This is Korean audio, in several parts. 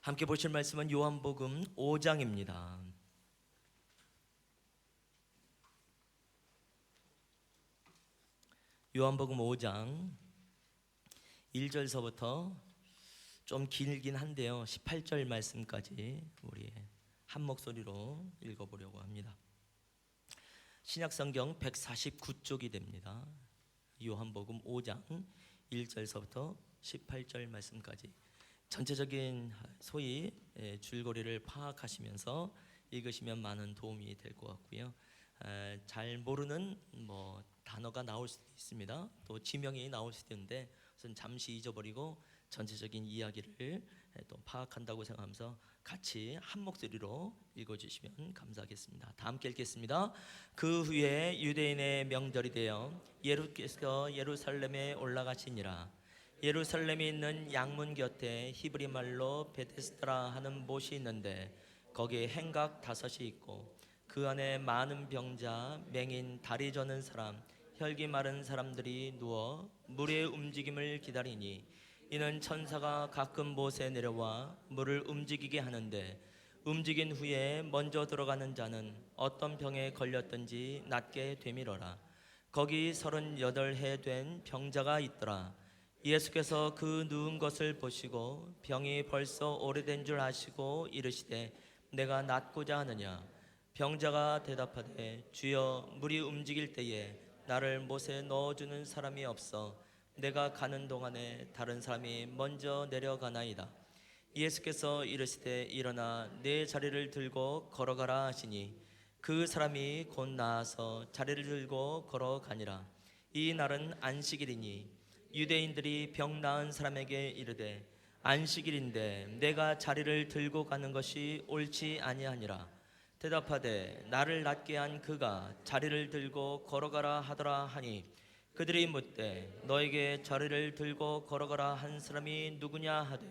함께 보실 말씀은 요한복음 5장입니다. 요한복음 5장 1절서부터 좀 길긴 한데요, 18절 말씀까지 우리 한 목소리로 읽어보려고 합니다. 신약성경 149쪽이 됩니다. 요한복음 5장 1절서부터 18절 말씀까지 전체적인 소위 줄거리를 파악하시면서 읽으시면 많은 도움이 될 것 같고요. 잘 모르는 단어가 나올 수도 있습니다. 또 지명이 나올 수도 있는데 우선 잠시 잊어버리고 전체적인 이야기를 또 파악한다고 생각하면서 같이 한 목소리로 읽어주시면 감사하겠습니다. 다 함께 읽겠습니다. 그 후에 유대인의 명절이 되어 예수께서 예루살렘에 올라가시니라. 예루살렘에 있는 양문 곁에 히브리 말로 베데스다라 하는 못이 있는데 거기에 행각 5이 있고 그 안에 많은 병자, 맹인, 다리 저는 사람, 혈기 마른 사람들이 누워 물의 움직임을 기다리니 이는 천사가 가끔 못에 내려와 물을 움직이게 하는데 움직인 후에 먼저 들어가는 자는 어떤 병에 걸렸든지 낫게 되밀어라. 거기 38해 된 병자가 있더라. 예수께서 그 누운 것을 보시고 병이 벌써 오래된 줄 아시고 이르시되 내가 낫고자 하느냐. 병자가 대답하되 주여 물이 움직일 때에 나를 못에 넣어주는 사람이 없어 내가 가는 동안에 다른 사람이 먼저 내려가나이다. 예수께서 이르시되 일어나 내 자리를 들고 걸어가라 하시니 그 사람이 곧 나아서 자리를 들고 걸어가니라. 이 날은 안식일이니 유대인들이 병 나은 사람에게 이르되 안식일인데 내가 자리를 들고 가는 것이 옳지 아니하니라. 대답하되 나를 낫게 한 그가 자리를 들고 걸어가라 하더라 하니 그들이 묻되 너에게 자리를 들고 걸어가라 한 사람이 누구냐 하되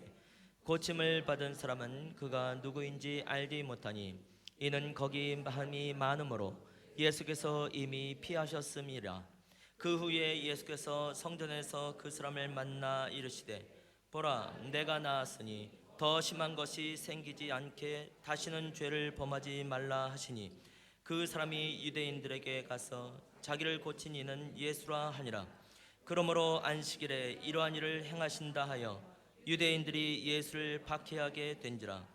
고침을 받은 사람은 그가 누구인지 알지 못하니 이는 거기 마음이 많음으로 예수께서 이미 피하셨음이라. 그 후에 예수께서 성전에서 그 사람을 만나 이르시되 보라 내가 나았으니 더 심한 것이 생기지 않게 다시는 죄를 범하지 말라 하시니 그 사람이 유대인들에게 가서 자기를 고친 이는 예수라 하니라. 그러므로 안식일에 이러한 일을 행하신다 하여 유대인들이 예수를 박해하게 된지라.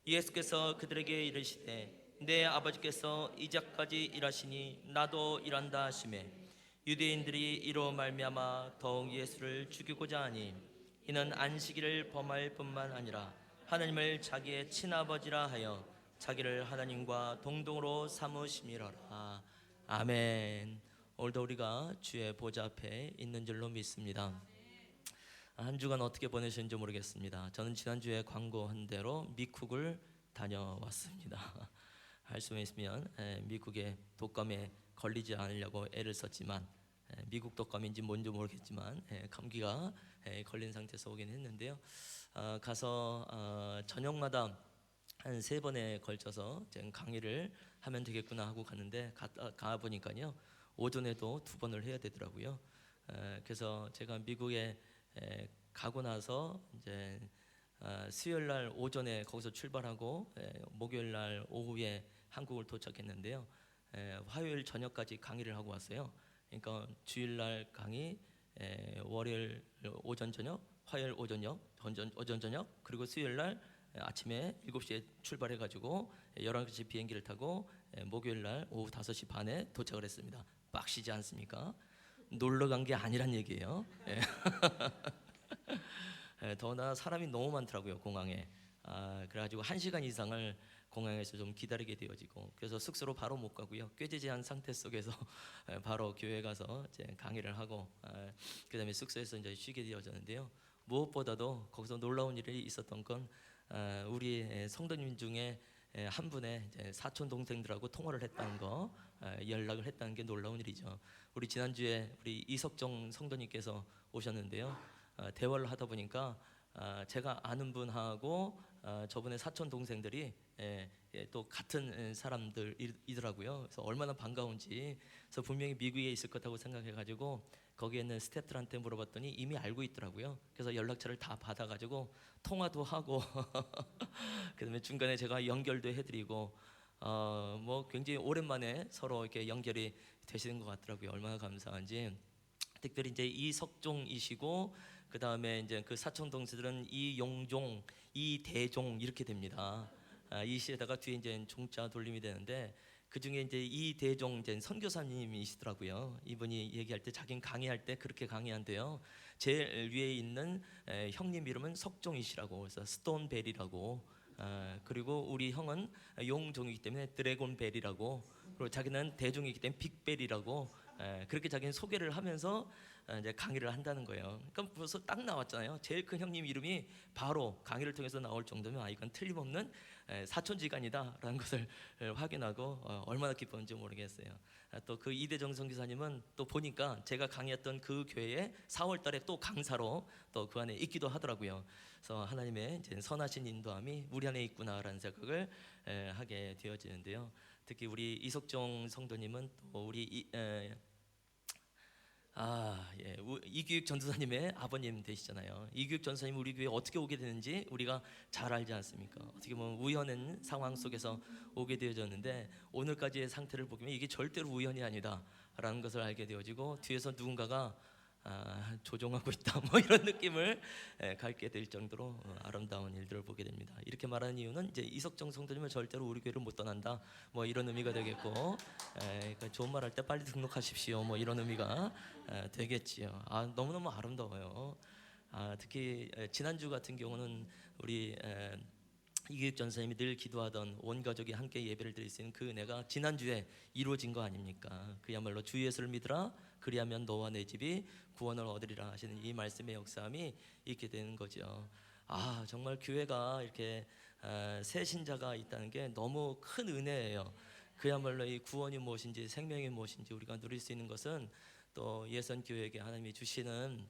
예수께서 그들에게 이르시되 내 아버지께서 이제까지 일하시니 나도 일한다 하시매 유대인들이 이로 말미암아 더욱 예수를 죽이고자 하니 이는 안식일을 범할 뿐만 아니라 하나님을 자기의 친아버지라 하여 자기를 하나님과 동등으로 삼으심이로라. 아멘. 오늘도 우리가 주의 보좌 앞에 있는 줄로 믿습니다. 한 주간 어떻게 보내셨는지 모르겠습니다. 저는 지난주에 광고한 대로 미국을 다녀왔습니다. 할 수 있으면 미국의 독감에 걸리지 않으려고 애를 썼지만 미국 독감인지 뭔지 모르겠지만 감기가 걸린 상태에서 오긴 했는데요. 가서 저녁마다 한 3번에 걸쳐서 강의를 하면 되겠구나 하고 갔는데 가 보니까요 오전에도 2번을 해야 되더라고요. 그래서 제가 미국에 가고 나서 이제 수요일 날 오전에 거기서 출발하고 목요일 날 오후에 한국을 도착했는데요. 화요일 저녁까지 강의를 하고 왔어요. 그러니까 주일 날 강의, 월요일 오전 저녁, 화요일 오전 저녁, 그리고 수요일 날 아침에 7시에 출발해 가지고 11시 비행기를 타고 목요일 날 오후 5시 반에 도착을 했습니다. 빡시지 않습니까? 놀러 간 게 아니란 얘기예요. 더구나 사람이 너무 많더라고요, 공항에. 그래가지고 1시간 이상을 공항에서 좀 기다리게 되어지고, 그래서 숙소로 바로 못 가고요, 꾀지지한 상태 속에서 바로 교회 가서 이제 강의를 하고, 그다음에 숙소에서 이제 쉬게 되어졌는데요. 무엇보다도 거기서 놀라운 일이 있었던 건 우리 성도님 중에 한 분의 이제 사촌 동생들하고 통화를 했다는 거, 연락을 했다는 게 놀라운 일이죠. 우리 지난주에 우리 이석정 성도님께서 오셨는데요. 대화를 하다 보니까 제가 아는 분하고 저분의 사촌 동생들이 또 같은 사람들이더라고요. 그래서 얼마나 반가운지. 그래서 분명히 미국에 있을 거라고 생각해가지고 거기에 있는 스태프들한테 물어봤더니 이미 알고 있더라고요. 그래서 연락처를 다 받아가지고 통화도 하고 그다음에 중간에 제가 연결도 해드리고 뭐 굉장히 오랜만에 서로 이렇게 연결이 되시는 것 같더라고요. 얼마나 감사한지. 특별히 이제 이석종이시고 그 다음에 이제 그 사촌 동생들은 이용종, 이대종 이렇게 됩니다. 이 시에다가 뒤에 이제 종자 돌림이 되는데 그 중에 이제 이대종 이제 선교사님이시더라고요. 이분이 얘기할 때 자기는 강의할 때 그렇게 강의한대요. 제일 위에 있는 형님 이름은 석종이시라고 그래서 스톤벨이라고. 그리고 우리 형은 용종이기 때문에 드래곤벨이라고. 그리고 자기는 대종이기 때문에 빅벨이라고. 그렇게 자기는 소개를 하면서 이제 강의를 한다는 거예요. 그러니까 벌써 딱 나왔잖아요. 제일 큰 형님 이름이 바로 강의를 통해서 나올 정도면 이건 틀림없는 사촌지간이다라는 것을 확인하고 얼마나 기뻤는지 모르겠어요. 또 그 이대정 선교사님은 또 보니까 제가 강의했던 그 교회에 4월달에 또 강사로 또 그 안에 있기도 하더라고요. 그래서 하나님의 이제 선하신 인도함이 우리 안에 있구나라는 생각을 하게 되어지는데요. 특히 우리 이석종 성도님은 또 우리 이규익 전도사님의 아버님 되시잖아요. 이규익 전도사님 우리 교회에 어떻게 오게 되는지 우리가 잘 알지 않습니까? 어떻게 보면 우연한 상황 속에서 오게 되어졌는데 오늘까지의 상태를 보면 이게 절대로 우연이 아니다라는 것을 알게 되어지고 뒤에서 누군가가 조종하고 있다 뭐 이런 느낌을 갖게 될 정도로 아름다운 일들을 보게 됩니다. 이렇게 말하는 이유는 이제 이석정 성도님은 절대로 우리 교회를 못 떠난다 뭐 이런 의미가 되겠고 그러니까 좋은 말 할 때 빨리 등록하십시오 뭐 이런 의미가 되겠지요. 너무너무 아름다워요. 특히 지난주 같은 경우는 우리 이규익 전사님이 늘 기도하던 온 가족이 함께 예배를 드릴 수 있는 그 은혜가 지난주에 이루어진 거 아닙니까? 그야말로 주 예수를 믿으라 그리하면 너와 내 집이 구원을 얻으리라 하시는 이 말씀의 역사함이 있게 되는 거죠. 정말 교회가 이렇게 새 신자가 있다는 게 너무 큰 은혜예요. 그야말로 이 구원이 무엇인지 생명이 무엇인지 우리가 누릴 수 있는 것은 또 예선교회에게 하나님이 주시는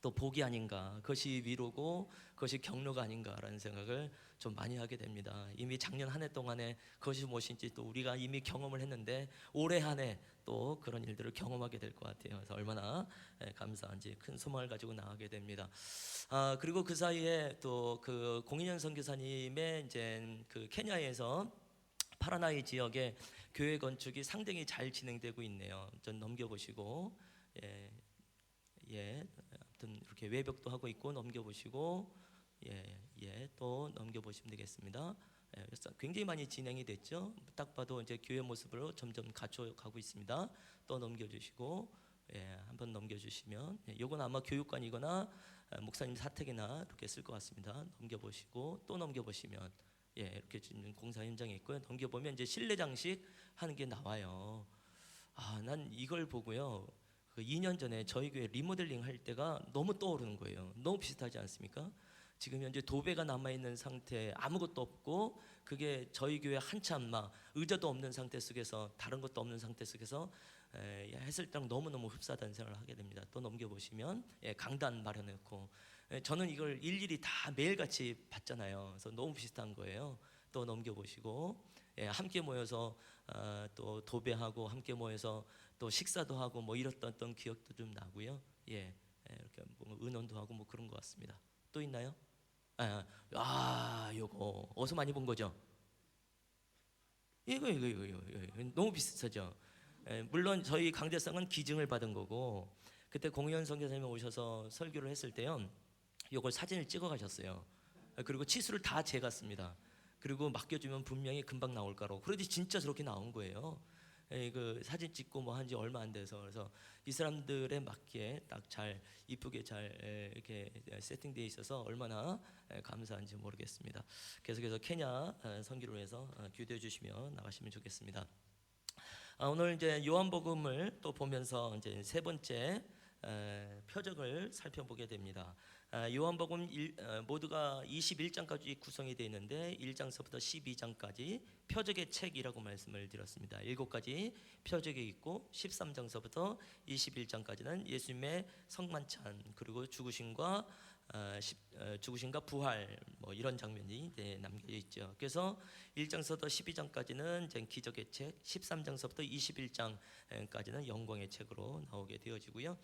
또 복이 아닌가, 그것이 위로고 그것이 격려가 아닌가라는 생각을 좀 많이 하게 됩니다. 이미 작년 한 해 동안에 그것이 무엇인지 또 우리가 이미 경험을 했는데 올해 한 해 또 그런 일들을 경험하게 될 것 같아요. 그래서 얼마나 감사한지 큰 소망을 가지고 나가게 됩니다. 그리고 그 사이에 또 그 공인현 선교사님의 이제 그 케냐에서 파라나이 지역에 교회 건축이 상당히 잘 진행되고 있네요. 좀 넘겨보시고 아무튼 이렇게 외벽도 하고 있고 넘겨보시고 또 넘겨보시면 되겠습니다. 그래서 굉장히 많이 진행이 됐죠. 딱 봐도 이제 교회 모습으로 점점 갖춰가고 있습니다. 또 넘겨주시고 한번 넘겨주시면 요건 아마 교육관이거나 목사님 사택이나 이렇게 쓸 것 같습니다. 넘겨보시고 또 넘겨보시면 이렇게 지금 공사 현장에 있고요. 넘겨보면 이제 실내 장식 하는 게 나와요. 난 이걸 보고요. 그 2년 전에 저희 교회 리모델링 할 때가 너무 떠오르는 거예요. 너무 비슷하지 않습니까? 지금 현재 도배가 남아있는 상태 아무것도 없고 그게 저희 교회 한참 막 의자도 없는 상태 속에서 다른 것도 없는 상태 속에서 했을 때랑 너무너무 흡사하다는 생각을 하게 됩니다. 또 넘겨보시면 강단 마련했고 저는 이걸 일일이 다 매일같이 봤잖아요. 그래서 너무 비슷한 거예요. 또 넘겨보시고 함께 모여서 또 도배하고 함께 모여서 또 식사도 하고 뭐 이랬던 기억도 좀 나고요. 이렇게 뭐 의논도 하고 뭐 그런 것 같습니다. 또 있나요? 요거 어디서 많이 본 거죠? 이거 너무 비슷하죠. 물론 저희 강대상은 기증을 받은 거고 그때 공연 선교사님이 오셔서 설교를 했을 때요. 요걸 사진을 찍어 가셨어요. 그리고 치수를 다 재갔습니다. 그리고 맡겨주면 분명히 금방 나올 거라고. 그런데 진짜 저렇게 나온 거예요. 그 사진 찍고 뭐 한지 얼마 안 돼서 그래서 이 사람들에 맞게 딱 잘 이쁘게 잘 이렇게 세팅되어 있어서 얼마나 감사한지 모르겠습니다. 계속해서 케냐 선교를 해서 기도해 주시면 나가시면 좋겠습니다. 오늘 이제 요한복음을 또 보면서 이제 세 번째 표적을 살펴보게 됩니다. 요한복음 모두가 21장까지 구성이 되어 있는데 1장서부터 12장까지 표적의 책이라고 말씀을 드렸습니다. 7가지 표적이 있고 13장서부터 21장까지는 예수님의 성만찬 그리고 죽으심과 부활 뭐 이런 장면이 남겨져 있죠. 그래서 1장서부터 12장까지는 기적의 책, 13장서부터 21장까지는 영광의 책으로 나오게 되어지고요.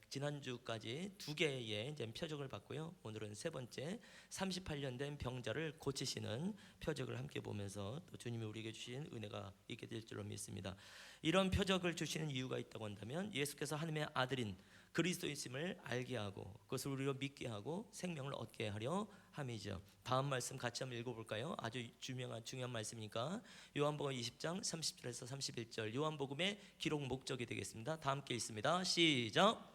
지난주까지 두 개의 이제 표적을 봤고요. 오늘은 세 번째 38년 된 병자를 고치시는 표적을 함께 보면서 또 주님이 우리에게 주신 은혜가 있게 될 줄로 믿습니다. 이런 표적을 주시는 이유가 있다고 한다면 예수께서 하나님의 아들인 그리스도이심을 알게 하고 그것을 우리로 믿게 하고 생명을 얻게 하려 함이죠. 다음 말씀 같이 한번 읽어볼까요? 아주 중요한 말씀이니까 요한복음 20장 30절에서 31절 요한복음의 기록 목적이 되겠습니다. 다 함께 읽습니다. 시작.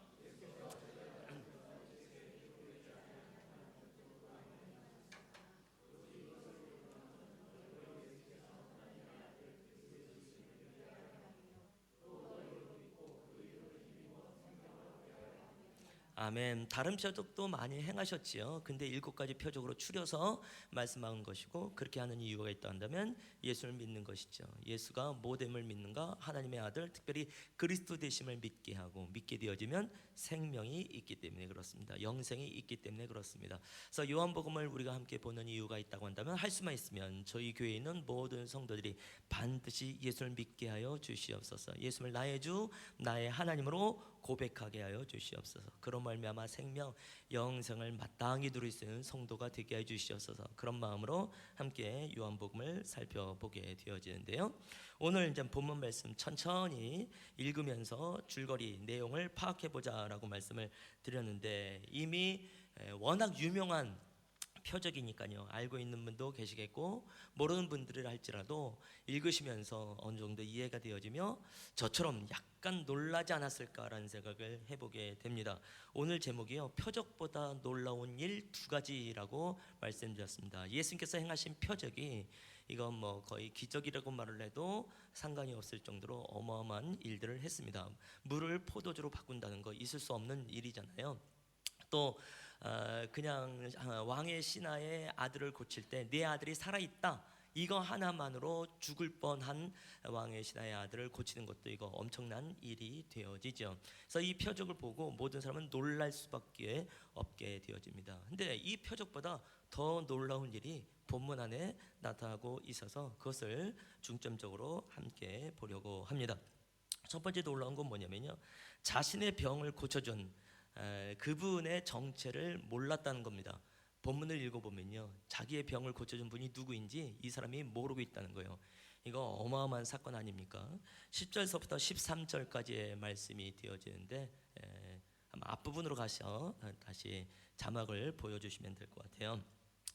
아멘. 다른 표적도 많이 행하셨지요. 근데 7가지 표적으로 추려서 말씀하는 것이고 그렇게 하는 이유가 있다 한다면 예수를 믿는 것이죠. 예수가 모됨을 믿는가? 하나님의 아들 특별히 그리스도 되심을 믿게 하고 믿게 되어지면 생명이 있기 때문에 그렇습니다. 영생이 있기 때문에 그렇습니다. 그래서 요한복음을 우리가 함께 보는 이유가 있다고 한다면 할 수만 있으면 저희 교회에 있는 모든 성도들이 반드시 예수를 믿게 하여 주시옵소서. 예수를 나의 주 나의 하나님으로 고백하게 하여 주시옵소서. 그런 말미암아 생명 영생을 마땅히 누릴 수 있는 성도가 되게 해 주시옵소서. 그런 마음으로 함께 요한복음을 살펴보게 되어지는데요. 오늘 이제 본문 말씀 천천히 읽으면서 줄거리 내용을 파악해 보자라고 말씀을 드렸는데 이미 워낙 유명한 표적이니까요. 알고 있는 분도 계시겠고 모르는 분들을 할지라도 읽으시면서 어느 정도 이해가 되어지며 저처럼 약간 놀라지 않았을까라는 생각을 해보게 됩니다. 오늘 제목이요. 표적보다 놀라운 일 2가지라고 말씀드렸습니다. 예수님께서 행하신 표적이 이건 뭐 거의 기적이라고 말을 해도 상관이 없을 정도로 어마어마한 일들을 했습니다. 물을 포도주로 바꾼다는 거 있을 수 없는 일이잖아요. 또 그냥 왕의 신하의 아들을 고칠 때 내 아들이 살아있다 이거 하나만으로 죽을 뻔한 왕의 신하의 아들을 고치는 것도 이거 엄청난 일이 되어지죠. 그래서 이 표적을 보고 모든 사람은 놀랄 수밖에 없게 되어집니다. 근데 이 표적보다 더 놀라운 일이 본문 안에 나타나고 있어서 그것을 중점적으로 함께 보려고 합니다. 첫 번째 놀라운 건 뭐냐면요, 자신의 병을 고쳐준 그분의 정체를 몰랐다는 겁니다. 본문을 읽어보면요, 자기의 병을 고쳐준 분이 누구인지 이 사람이 모르고 있다는 거예요. 이거 어마어마한 사건 아닙니까? 10절서부터 13절까지의 말씀이 되어지는데 아마 앞부분으로 가서 다시 자막을 보여주시면 될 것 같아요.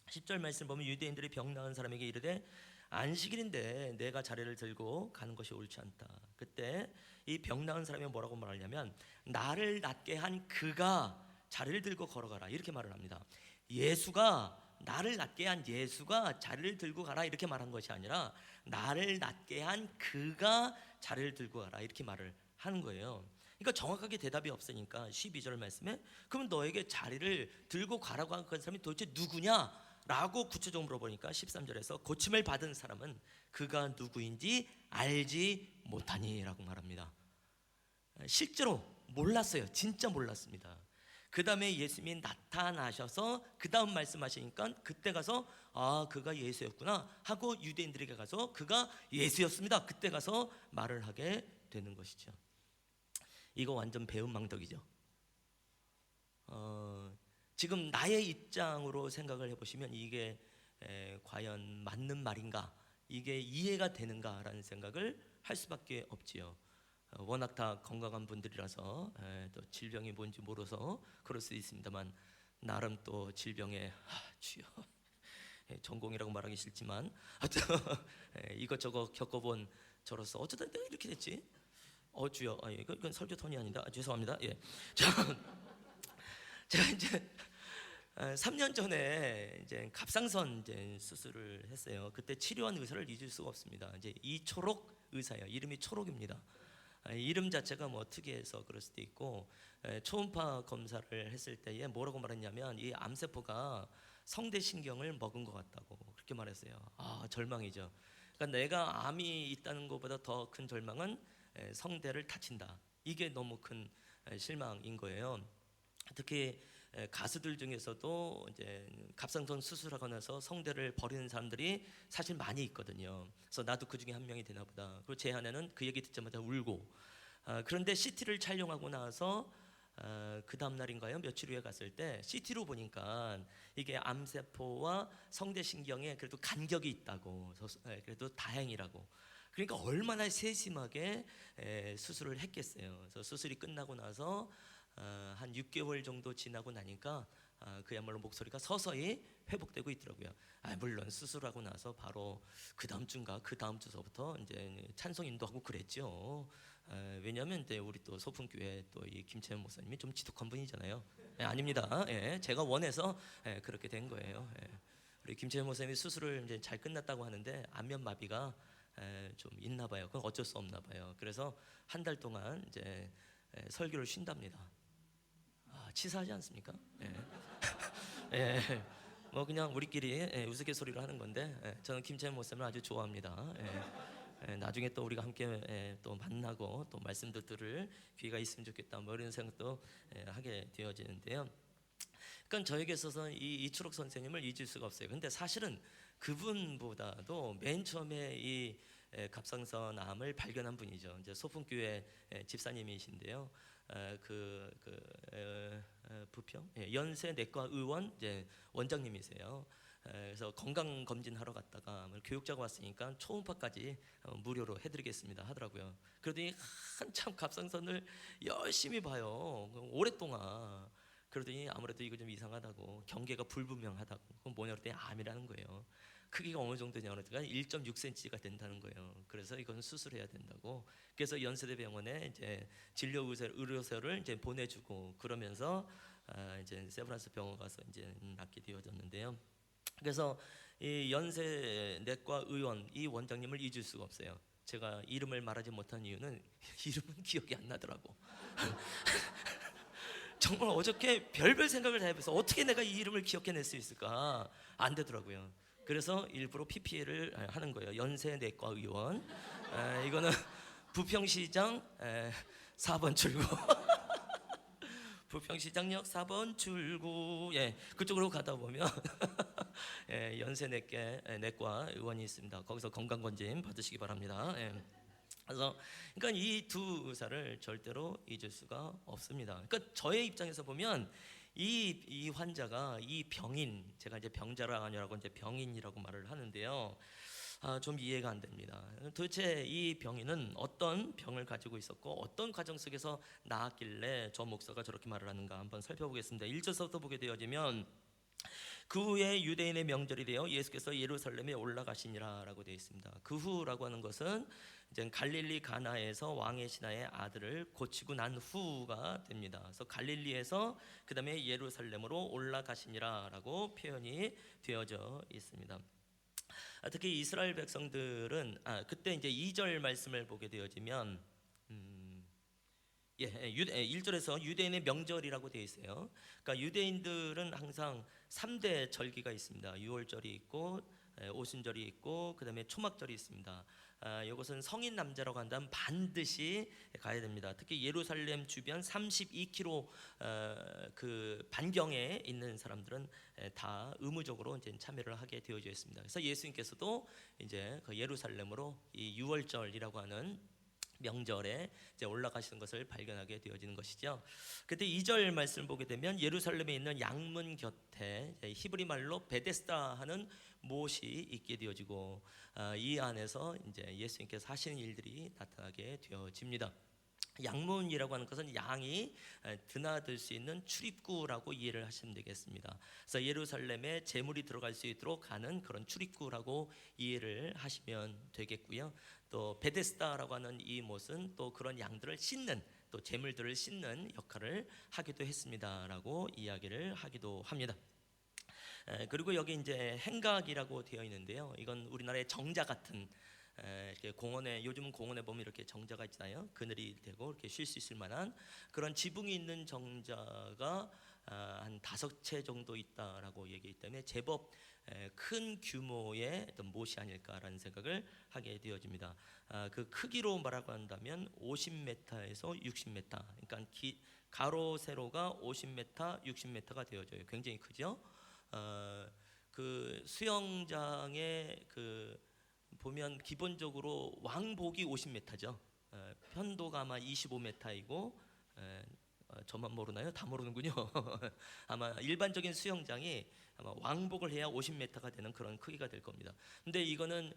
10절 말씀 보면 유대인들이 병 나은 사람에게 이르되 안식일인데 내가 자리를 들고 가는 것이 옳지 않다. 그때 이 병 나은 사람이 뭐라고 말하냐면 나를 낫게 한 그가 자리를 들고 걸어가라 이렇게 말을 합니다. 예수가 나를 낫게 한 예수가 자리를 들고 가라 이렇게 말한 것이 아니라 나를 낫게 한 그가 자리를 들고 가라 이렇게 말을 하는 거예요. 그러니까 정확하게 대답이 없으니까 12절 말씀에 그럼 너에게 자리를 들고 가라고 한 그 사람이 도대체 누구냐? 라고 구체적으로 물어보니까 13절에서 고침을 받은 사람은 그가 누구인지 알지 못하니 라고 말합니다. 실제로 몰랐어요. 진짜 몰랐습니다. 그 다음에 예수님이 나타나셔서 그 다음 말씀하시니까 그때 가서 아 그가 예수였구나 하고 유대인들에게 가서 그가 예수였습니다. 그때 가서 말을 하게 되는 것이죠. 이거 완전 배은망덕이죠. 지금 나의 입장으로 생각을 해보시면 이게 과연 맞는 말인가, 이게 이해가 되는가라는 생각을 할 수밖에 없지요. 워낙 다 건강한 분들이라서 또 질병이 뭔지 모르서 그럴 수도 있습니다만 나름 또 질병에 주여 전공이라고 말하기 싫지만 하여튼 이것저것 겪어본 저로서 어쩌다 내가 이렇게 됐지? 주여, 이건 설교 톤이 아니다. 죄송합니다. 예. 제가 이제 3년 전에 이제 갑상선 이제 수술을 했어요. 그때 치료한 의사를 잊을 수가 없습니다. 이제 이초록 의사예요. 이름이 초록입니다. 이름 자체가 뭐 특이해서 그럴 수도 있고 초음파 검사를 했을 때에 뭐라고 말했냐면 이 암세포가 성대신경을 먹은 것 같다고 그렇게 말했어요. 절망이죠. 그러니까 내가 암이 있다는 것보다 더 큰 절망은 성대를 다친다. 이게 너무 큰 실망인 거예요. 특히 가수들 중에서도 이제 갑상선 수술하고 나서 성대를 버리는 사람들이 사실 많이 있거든요. 그래서 나도 그 중에 한 명이 되나 보다. 그리고 제 아내는 그 얘기 듣자마자 울고 그런데 CT를 촬영하고 나서 그 다음 날인가요? 며칠 후에 갔을 때 CT로 보니까 이게 암세포와 성대신경에 그래도 간격이 있다고, 그래도 다행이라고. 그러니까 얼마나 세심하게 수술을 했겠어요. 그래서 수술이 끝나고 나서 한 6개월 정도 지나고 나니까 그야말로 목소리가 서서히 회복되고 있더라고요. 물론 수술하고 나서 바로 그 다음 주인가 그 다음 주서부터 이제 찬송 인도하고 그랬죠. 왜냐하면 이제 우리 또 소풍교회 또 이 김채연 목사님이 좀 지독한 분이잖아요. 아닙니다. 제가 원해서 그렇게 된 거예요. 우리 김채연 목사님이 수술을 이제 잘 끝났다고 하는데 안면마비가 좀 있나 봐요. 그건 어쩔 수 없나 봐요. 그래서 한 달 동안 이제 설교를 쉰답니다. 치사하지 않습니까? 뭐 그냥 우리끼리 우스갯소리를 하는 건데 저는 김채연 목사님을 아주 좋아합니다. 나중에 또 우리가 함께 또 만나고 또 말씀도 들을 기회가 있으면 좋겠다, 뭐 이런 생각도 하게 되어지는데요. 그러니까 저에게 있어서 이 이추록 선생님을 잊을 수가 없어요. 근데 사실은 그분보다도 맨 처음에 이 갑상선암을 발견한 분이죠. 이제 소풍교회 집사님이신데요. 부평 연세 내과 의원 이제 원장님이세요. 그래서 건강 검진하러 갔다가 교육자가 왔으니까 초음파까지 무료로 해드리겠습니다 하더라고요. 그러더니 한참 갑상선을 열심히 봐요, 오랫동안. 그러더니 아무래도 이거 좀 이상하다고, 경계가 불분명하다고. 그건 뭐냐 그랬더니 암이라는 거예요. 크기가 어느 정도냐 그러니까 1.6cm가 된다는 거예요. 그래서 이건 수술해야 된다고. 그래서 연세대병원에 이제 진료 의료서를 이제 보내주고 그러면서 이제 세브란스 병원 가서 이제 낫게 되어졌는데요. 그래서 이 연세 내과 의원 이 원장님을 잊을 수가 없어요. 제가 이름을 말하지 못한 이유는 이름은 기억이 안 나더라고. 정말 어저께 별별 생각을 다 해봐서 어떻게 내가 이 이름을 기억해낼 수 있을까? 안 되더라고요. 그래서 일부러 PPL을 하는 거예요. 연세 내과 의원. 이거는 부평시장 4번 출구. 부평시장역 4번 출구. 그쪽으로 가다 보면 연세 내과 의원이 있습니다. 거기서 건강검진 받으시기 바랍니다. 그래서 그러니까 이 두 의사를 절대로 잊을 수가 없습니다. 그러니까 저의 입장에서 보면 이 환자가, 이 병인, 제가 이제 병자가 아니라고 이제 병인이라고 말을 하는데요. 좀 이해가 안 됩니다. 도대체 이 병인은 어떤 병을 가지고 있었고 어떤 과정 속에서 나았길래 저 목사가 저렇게 말을 하는가 한번 살펴보겠습니다. 1절서부터 보게 되어지면 그 후에 유대인의 명절이 되어 예수께서 예루살렘에 올라가시니라라고 되어 있습니다. 그 후라고 하는 것은 이제 갈릴리 가나에서 왕의 신하의 아들을 고치고 난 후가 됩니다. 그래서 갈릴리에서 그 다음에 예루살렘으로 올라가시니라라고 표현이 되어져 있습니다. 특히 이스라엘 백성들은 그때 이제 2절 말씀을 보게 되어지면 1절에서 유대인의 명절이라고 되어 있어요. 그러니까 유대인들은 항상 3대 절기가 있습니다. 유월절이 있고 오순절이 있고 그 다음에 초막절이 있습니다. 이것은 성인 남자라고 한다면 반드시 가야 됩니다. 특히 예루살렘 주변 32km 그 반경에 있는 사람들은 다 의무적으로 이제 참여를 하게 되어져 있습니다. 그래서 예수님께서도 이제 그 예루살렘으로 이 유월절이라고 하는 명절에 이제 올라가시는 것을 발견하게 되어지는 것이죠. 그때 2절 말씀 보게 되면 예루살렘에 있는 양문 곁에 히브리 말로 베데스다 하는 못이 있게 되어지고 이 안에서 이제 예수님께서 하시는 일들이 나타나게 되어집니다. 양문이라고 하는 것은 양이 드나들 수 있는 출입구라고 이해를 하시면 되겠습니다. 그래서 예루살렘에 제물이 들어갈 수 있도록 하는 그런 출입구라고 이해를 하시면 되겠고요. 또 베데스다라고 하는 이 못은 또 그런 양들을 씻는, 또 제물들을 씻는 역할을 하기도 했습니다라고 이야기를 하기도 합니다. 그리고 여기 이제 행각이라고 되어 있는데요. 이건 우리나라의 정자 같은, 이렇게 공원에, 요즘은 공원에 보면 이렇게 정자가 있잖아요. 그늘이 되고 이렇게 쉴 수 있을 만한 그런 지붕이 있는 정자가 한 5채 정도 있다라고 얘기했기 때문에 제법 큰 규모의 어떤 못이 아닐까라는 생각을 하게 되어집니다. 그 크기로 말하고 한다면 50m에서 60m, 그러니까 가로 세로가 50m, 60m가 되어져요. 굉장히 크죠. 그 수영장에 보면 기본적으로 왕복이 50m죠. 편도가 아마 25m이고 저만 모르나요? 다 모르는군요. 아마 일반적인 수영장이 아마 왕복을 해야 50m가 되는 그런 크기가 될 겁니다. 근데 이거는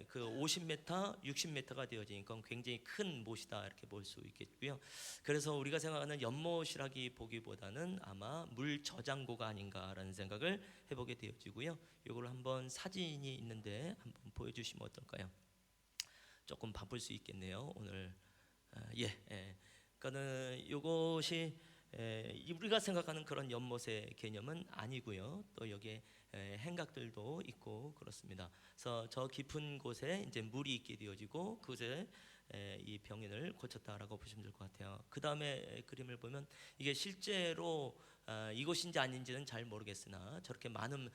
그 50m, 60m가 되어지니까 굉장히 큰 못이다 이렇게 볼 수 있겠고요. 그래서 우리가 생각하는 연못이라기 보기보다는 아마 물 저장고가 아닌가라는 생각을 해보게 되어지고요. 이걸 한번 사진이 있는데 한번 보여주시면 어떨까요? 조금 바쁠 수 있겠네요. 오늘 그러니까는 이것이 우리가 생각하는 그런 연못의 개념은 아니고요. 또 여기에 행각들도 있고 그렇습니다. 그래서 저 깊은 곳에 이제 물이 있게 되어지고 그곳에 이 병인을 고쳤다라고 보시면 될 것 같아요. 그 다음에 그림을 보면 이게 실제로 이곳인지 아닌지는 잘 모르겠으나 저렇게 많은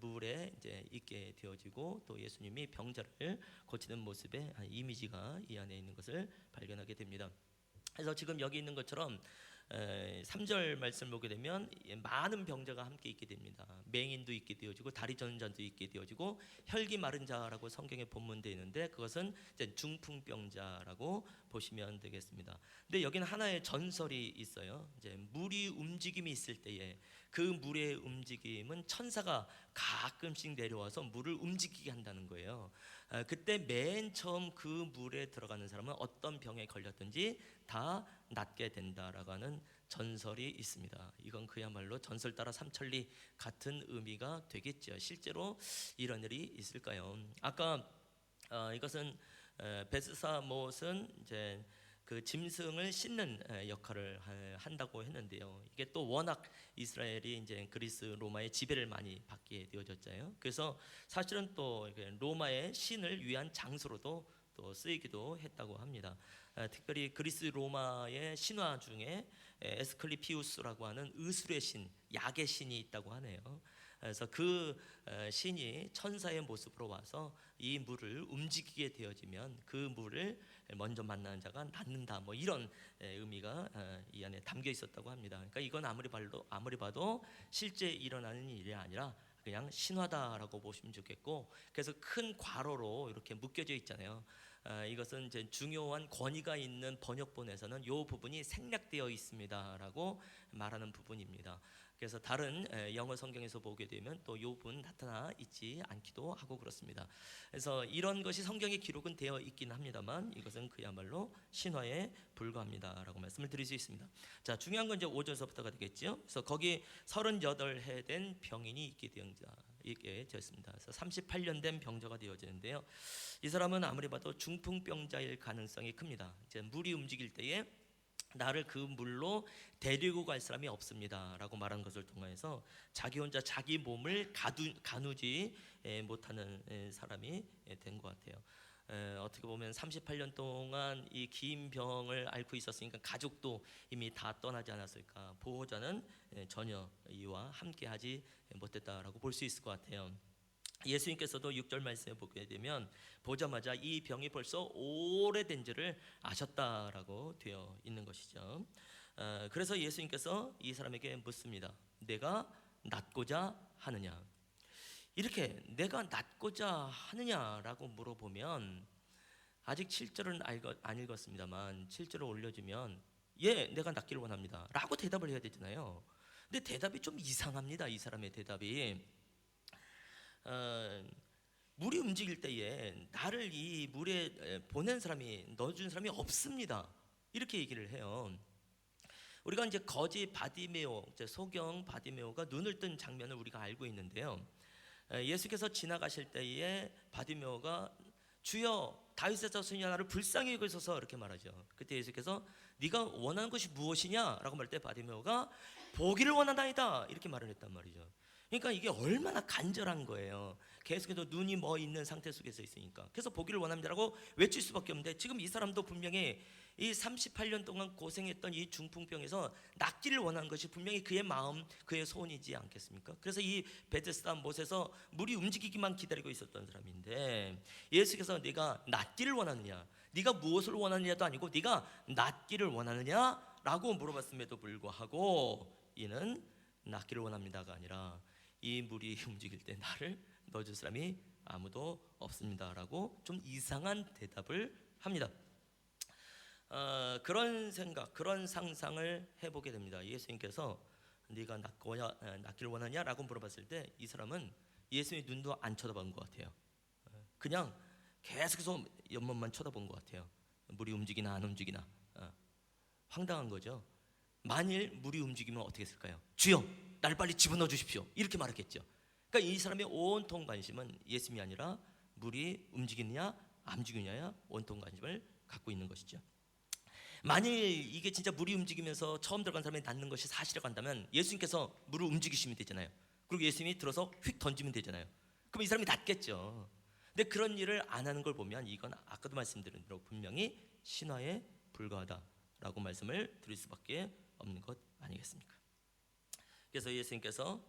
물에 이제 있게 되어지고 또 예수님이 병자를 고치는 모습의 이미지가 이 안에 있는 것을 발견하게 됩니다. 그래서 지금 여기 있는 것처럼 3절 말씀을 보게 되면 많은 병자가 함께 있게 됩니다. 맹인도 있게 되어지고 다리 저는 자도 있게 되어지고 혈기 마른 자라고 성경에 본문되어 있는데 그것은 이제 중풍병자라고 보시면 되겠습니다. 근데 여기는 하나의 전설이 있어요. 이제 물이 움직임이 있을 때에 그 물의 움직임은 천사가 가끔씩 내려와서 물을 움직이게 한다는 거예요. 그때 맨 처음 그 물에 들어가는 사람은 어떤 병에 걸렸든지 다 낫게 된다라고 하는 전설이 있습니다. 이건 그야말로 전설 따라 삼천리 같은 의미가 되겠죠. 실제로 이런 일이 있을까요? 아까 이것은 베스사 못은 이제 그 짐승을 씻는 역할을 한다고 했는데요. 이게 또 워낙 이스라엘이 이제 그리스 로마의 지배를 많이 받게 되어졌잖아요. 그래서 사실은 또 로마의 신을 위한 장소로도 또 쓰이기도 했다고 합니다. 특별히 그리스 로마의 신화 중에 에스클리피우스라고 하는 의술의 신, 약의 신이 있다고 하네요. 그래서 그 신이 천사의 모습으로 와서 이 물을 움직이게 되어지면 그 물을 먼저 만나는 자가 낫는다, 뭐 이런 의미가 이 안에 담겨 있었다고 합니다. 그러니까 이건 아무리 봐도 실제 일어나는 일이 아니라 그냥 신화다라고 보시면 좋겠고, 그래서 큰 괄호로 이렇게 묶여져 있잖아요. 이것은 이제 중요한 권위가 있는 번역본에서는 이 부분이 생략되어 있습니다라고 말하는 부분입니다. 그래서 다른 영어 성경에서 보게 되면 또 이 부분 나타나 있지 않기도 하고 그렇습니다. 그래서 이런 것이 성경에 기록은 되어 있긴 합니다만 이것은 그야말로 신화에 불과합니다라고 말씀을 드릴 수 있습니다. 자, 중요한 건 이제 5절서부터가 되겠죠. 그래서 거기 38해 된 병인이 있게 되었습니다. 그래서 38년 된 병자가 되어지는데요. 이 사람은 아무리 봐도 중풍병자일 가능성이 큽니다. 이제 물이 움직일 때에 나를 그 물로 데리고 갈 사람이 없습니다라고 말한 것을 통해서 자기 혼자 자기 몸을 가누지 못하는 사람이 된 것 같아요. 어떻게 보면 38년 동안 이 긴 병을 앓고 있었으니까 가족도 이미 다 떠나지 않았을까. 보호자는 전혀 이와 함께하지 못했다라고 볼 수 있을 것 같아요. 예수님께서도 6절 말씀에 보게 되면 보자마자 이 병이 벌써 오래된지를 아셨다라고 되어 있는 것이죠. 그래서 예수님께서 이 사람에게 묻습니다. 내가 낫고자 하느냐? 이렇게 내가 낫고자 하느냐라고 물어보면 아직 7절은 안 읽었습니다만 7절을 올려주면 예, 내가 낫기를 원합니다 라고 대답을 해야 되잖아요. 근데 대답이 좀 이상합니다. 이 사람의 대답이 물이 움직일 때에 나를 이 물에 보낸 사람이, 넣어준 사람이 없습니다 이렇게 얘기를 해요. 우리가 이제 거지 바디메오, 소경 바디메오가 눈을 뜬 장면을 우리가 알고 있는데요. 예수께서 지나가실 때에 바디메오가 주여 다윗의 자손이 나를 불쌍히 여기소서 이렇게 말하죠. 그때 예수께서 네가 원하는 것이 무엇이냐 라고 말할 때 바디메오가 보기를 원하나이다 이렇게 말을 했단 말이죠. 그러니까 이게 얼마나 간절한 거예요. 계속해서 눈이 뭐 있는 상태 속에서 있으니까. 그래서 보기를 원합니다라고 외칠 수밖에 없는데 지금 이 사람도 분명히 이 38년 동안 고생했던 이 중풍병에서 낫기를 원하는 것이 분명히 그의 마음, 그의 소원이지 않겠습니까? 그래서 이 베데스다 못에서 물이 움직이기만 기다리고 있었던 사람인데 예수께서 네가 낫기를 원하느냐, 네가 무엇을 원하느냐도 아니고 네가 낫기를 원하느냐라고 물어봤음에도 불구하고 이는 낫기를 원합니다가 아니라 이 물이 움직일 때 나를 넣어줄 사람이 아무도 없습니다라고 좀 이상한 대답을 합니다. 그런 생각, 그런 상상을 해보게 됩니다. 예수님께서 네가 낫기를 원하냐라고 물어봤을 때 이 사람은 예수님의 눈도 안 쳐다본 것 같아요. 그냥 계속해서 옆면만 쳐다본 것 같아요. 물이 움직이나 안 움직이나. 황당한 거죠. 만일 물이 움직이면 어떻게 했을까요? 주여, 날 빨리 집어넣어 주십시오. 이렇게 말했겠죠. 그러니까 이 사람의 온통 관심은 예수님이 아니라 물이 움직이느냐 안 움직이느냐에 온통 관심을 갖고 있는 것이죠. 만일 이게 진짜 물이 움직이면서 처음 들어간 사람이 낫는 것이 사실이라고 한다면 예수님께서 물을 움직이시면 되잖아요. 그리고 예수님이 들어서 휙 던지면 되잖아요. 그럼 이 사람이 낫겠죠. 근데 그런 일을 안 하는 걸 보면 이건 아까도 말씀드린 대로 분명히 신화에 불과하다라고 말씀을 드릴 수밖에 없는 것 아니겠습니까? 그래서 예수님께서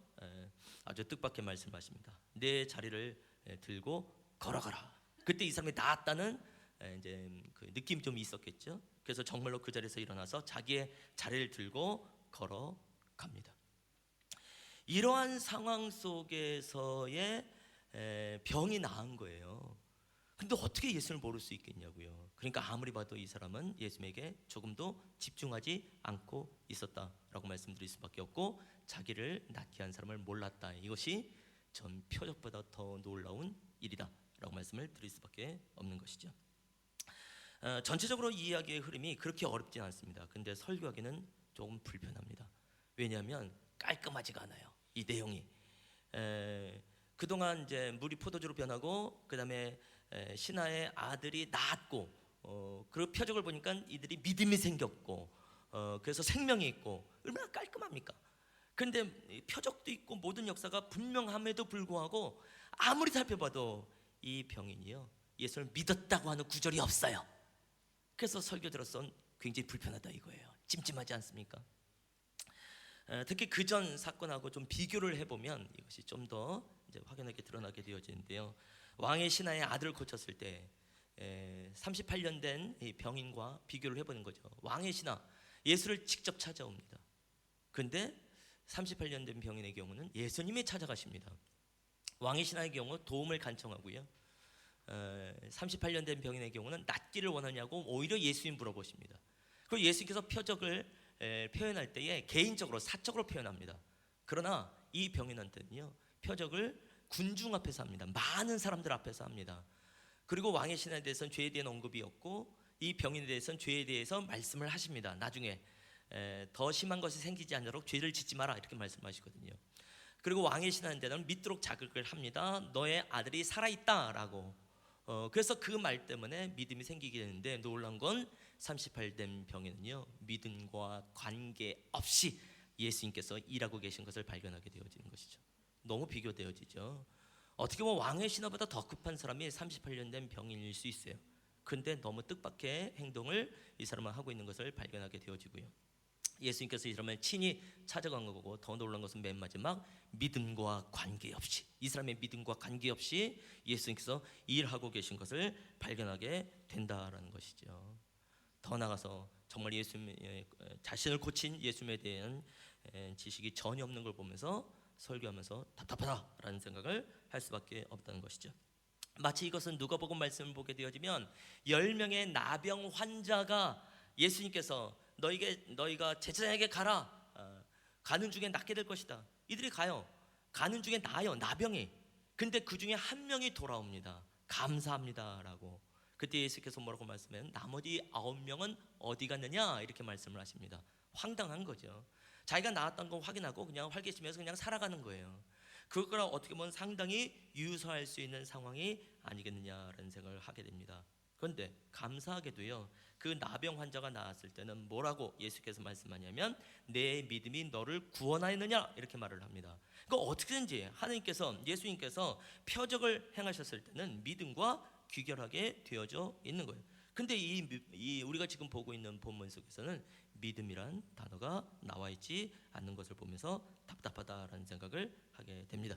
아주 뜻밖의 말씀하십니다. 내 자리를 들고 걸어가라. 그때 이 사람이 나았다는 이제 그 느낌이 좀 있었겠죠. 그래서 정말로 그 자리에서 일어나서 자기의 자리를 들고 걸어갑니다. 이러한 상황 속에서의 병이 나은 거예요. 근데 어떻게 예수를 모를 수 있겠냐고요. 그러니까 아무리 봐도 이 사람은 예수님에게 조금도 집중하지 않고 있었다라고 말씀드릴 수밖에 없고, 자기를 낫게 한 사람을 몰랐다. 이것이 전 표적보다 더 놀라운 일이다라고 말씀을 드릴 수밖에 없는 것이죠. 전체적으로 이 이야기의 흐름이 그렇게 어렵지 않습니다. 근데 설교하기는 조금 불편합니다. 왜냐하면 깔끔하지가 않아요. 이 내용이 그동안 이제 물이 포도주로 변하고, 그 다음에 신하의 아들이 낳았고, 그 표적을 보니까 이들이 믿음이 생겼고, 그래서 생명이 있고, 얼마나 깔끔합니까? 그런데 표적도 있고 모든 역사가 분명함에도 불구하고 아무리 살펴봐도 이 병인이요 예수를 믿었다고 하는 구절이 없어요. 그래서 설교 들었선 굉장히 불편하다 이거예요. 찜찜하지 않습니까? 특히 그 전 사건하고 좀 비교를 해보면 이것이 좀 더 확연하게 드러나게 되어지는데요. 왕의 신하의 아들을 고쳤을 때 38년 된 이 병인과 비교를 해보는 거죠. 왕의 신하 예수를 직접 찾아옵니다. 근데 38년 된 병인의 경우는 예수님이 찾아가십니다. 왕의 신하의 경우 도움을 간청하고요. 38년 된 병인의 경우는 낫기를 원하냐고 오히려 예수님 물어보십니다. 그리고 예수님께서 표적을 표현할 때에 개인적으로 사적으로 표현합니다. 그러나 이 병인한테는요 표적을 군중 앞에서 합니다. 많은 사람들 앞에서 합니다. 그리고 왕의 신하에 대해서는 죄에 대한 언급이 없고, 이 병인에 대해서는 죄에 대해서 말씀을 하십니다. 나중에 더 심한 것이 생기지 않도록 죄를 짓지 마라 이렇게 말씀하시거든요. 그리고 왕의 신하한테는 믿도록 자극을 합니다. 너의 아들이 살아있다라고. 그래서 그 말 때문에 믿음이 생기게 되는데, 놀란 건 38된 병에는요 믿음과 관계없이 예수님께서 일하고 계신 것을 발견하게 되어지는 것이죠. 너무 비교되어지죠. 어떻게 보면 왕의 신하보다 더 급한 사람이 38년 된 병인일 수 있어요. 근데 너무 뜻밖의 행동을 이 사람은 하고 있는 것을 발견하게 되어지고요. 예수님께서 이 사람을 친히 찾아간 거고, 더 놀란 것은 맨 마지막 믿음과 관계없이, 이 사람의 믿음과 관계없이 예수님께서 일하고 계신 것을 발견하게 된다라는 것이죠. 더 나아가서 정말 예수님 자신을 고친 예수님에 대한 지식이 전혀 없는 걸 보면서 설교하면서 답답하다라는 생각을 할 수밖에 없다는 것이죠. 마치 이것은 누가복음 말씀을 보게 되어지면 10명의 나병 환자가 예수님께서 너희가 제자에게 가라, 가는 중에 낫게 될 것이다. 이들이 가요. 가는 중에 나아요, 나병이. 근데 그 중에 한 명이 돌아옵니다. 감사합니다라고. 그때 예수께서 뭐라고 말씀해요? 나머지 9명은 어디 갔느냐 이렇게 말씀을 하십니다. 황당한 거죠. 자기가 나았던 거 확인하고 그냥 활개치면서 그냥 살아가는 거예요. 그거랑 어떻게 보면 상당히 유사할 수 있는 상황이 아니겠느냐라는 생각을 하게 됩니다. 그런데 감사하게도요 그 나병 환자가 나았을 때는 뭐라고 예수께서 말씀하냐면 내 믿음이 너를 구원하였느냐 이렇게 말을 합니다. 그러니까 어떻게든지 하나님께서, 예수님께서 표적을 행하셨을 때는 믿음과 귀결하게 되어져 있는 거예요. 근데 이 우리가 지금 보고 있는 본문 속에서는 믿음이란 단어가 나와 있지 않는 것을 보면서 답답하다라는 생각을 하게 됩니다.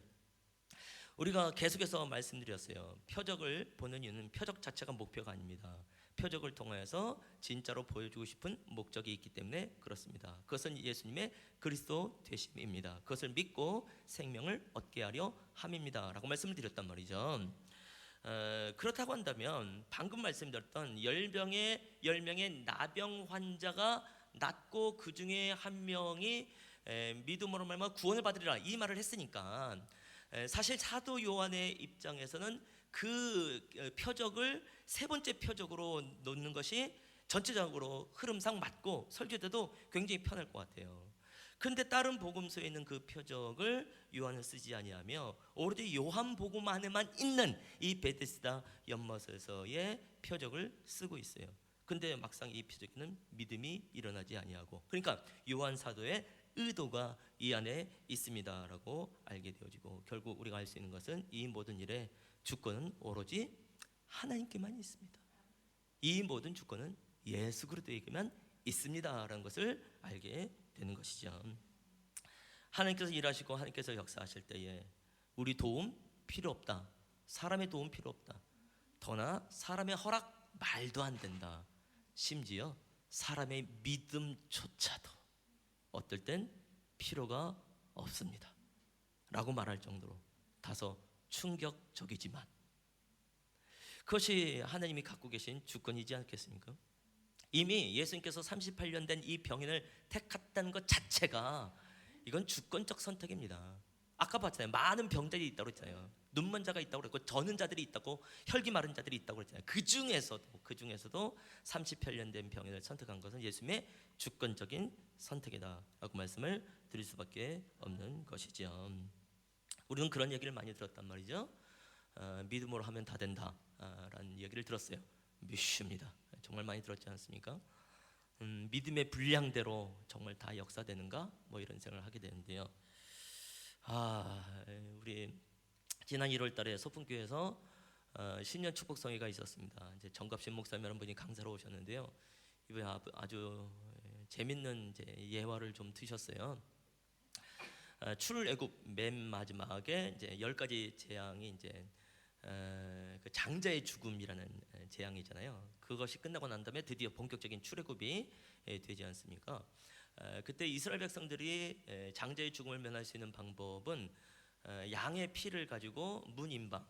우리가 계속해서 말씀드렸어요. 표적을 보는 이유는 표적 자체가 목표가 아닙니다. 표적을 통하여서 진짜로 보여주고 싶은 목적이 있기 때문에 그렇습니다. 그것은 예수님의 그리스도 되심입니다. 그것을 믿고 생명을 얻게 하려 함입니다 라고 말씀을 드렸단 말이죠. 그렇다고 한다면 방금 말씀드렸던 10명의 나병 환자가 낫고 그 중에 한 명이 믿음으로 말미암아 구원을 받으리라 이 말을 했으니까 사실 사도 요한의 입장에서는 그 표적을 세 번째 표적으로 놓는 것이 전체적으로 흐름상 맞고 설교 때도 굉장히 편할 것 같아요. 그런데 다른 복음서에 있는 그 표적을 요한은 쓰지 아니하며 오로지 요한 복음 안에만 있는 이 베데스다 연못에서의 표적을 쓰고 있어요. 근데 막상 이 표적에는 믿음이 일어나지 아니하고, 그러니까 요한 사도의 의도가 이 안에 있습니다라고 알게 되어지고, 결국 우리가 알 수 있는 것은 이 모든 일의 주권은 오로지 하나님께만 있습니다. 이 모든 주권은 예수 그리스도에게만 있습니다라는 것을 알게 되는 것이죠. 하나님께서 일하시고 하나님께서 역사하실 때에 우리 도움 필요 없다, 사람의 도움 필요 없다, 더나 사람의 허락 말도 안 된다, 심지어 사람의 믿음조차도 어떨 땐 필요가 없습니다 라고 말할 정도로 다소 충격적이지만 그것이 하나님이 갖고 계신 주권이지 않겠습니까? 이미 예수님께서 38년 된 이 병인을 택했다는 것 자체가 이건 주권적 선택입니다. 아까 봤잖아요. 많은 병자들이 있다고 했잖아요. 눈먼 자가 있다고 그랬고 저는 자들이 있다고, 혈기 마른 자들이 있다고 그랬잖아요. 그 중에서도 38년 된 병인을 선택한 것은 예수님의 주권적인 선택이다라고 말씀을 드릴 수밖에 없는 것이죠. 우리는 그런 얘기를 많이 들었단 말이죠. 믿음으로 하면 다 된다라는 얘기를 들었어요. 뮤슈입니다. 정말 많이 들었지 않습니까? 믿음의 분량대로 정말 다 역사되는가? 뭐 이런 생각을 하게 되는데요. 우리 지난 1월달에 소풍교회에서 신년 축복성회가 있었습니다. 이제 정갑신 목사님 한 분이 강사로 오셨는데요. 이번에 아주 재밌는 이제 예화를 좀 드셨어요. 출애굽 맨 마지막에 이제 10가지 재앙이 이제 그 장자의 죽음이라는 재앙이잖아요. 그것이 끝나고 난 다음에 드디어 본격적인 출애굽이 되지 않습니까? 그때 이스라엘 백성들이 장자의 죽음을 면할 수 있는 방법은 양의 피를 가지고 문인방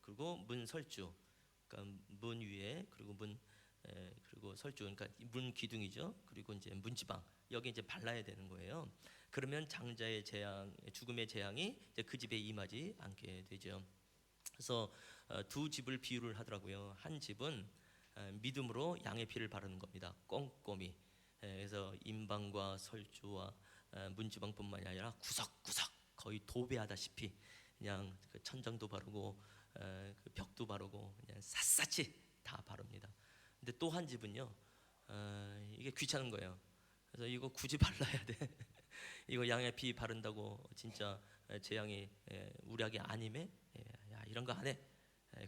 그리고 문설주, 그러니까 문 위에 그리고 그리고 설주, 그러니까 문 기둥이죠. 그리고 이제 문지방 여기 이제 발라야 되는 거예요. 그러면 장자의 죽음의 재앙이 이제 그 집에 임하지 않게 되죠. 그래서 두 집을 비유를 하더라고요. 한 집은 믿음으로 양의 피를 바르는 겁니다. 꼼꼼히. 그래서 인방과 설주와 문지방뿐만이 아니라 구석구석 거의 도배하다시피 그냥 그 천장도 바르고 그 벽도 바르고 그냥 샅샅이 다 바릅니다. 근데 또 한 집은요, 이게 귀찮은 거예요. 그래서 이거 굳이 발라야 돼. 이거 양의 피 바른다고 진짜 재앙이 우리에게 안 임해? 야, 이런 거 안 해.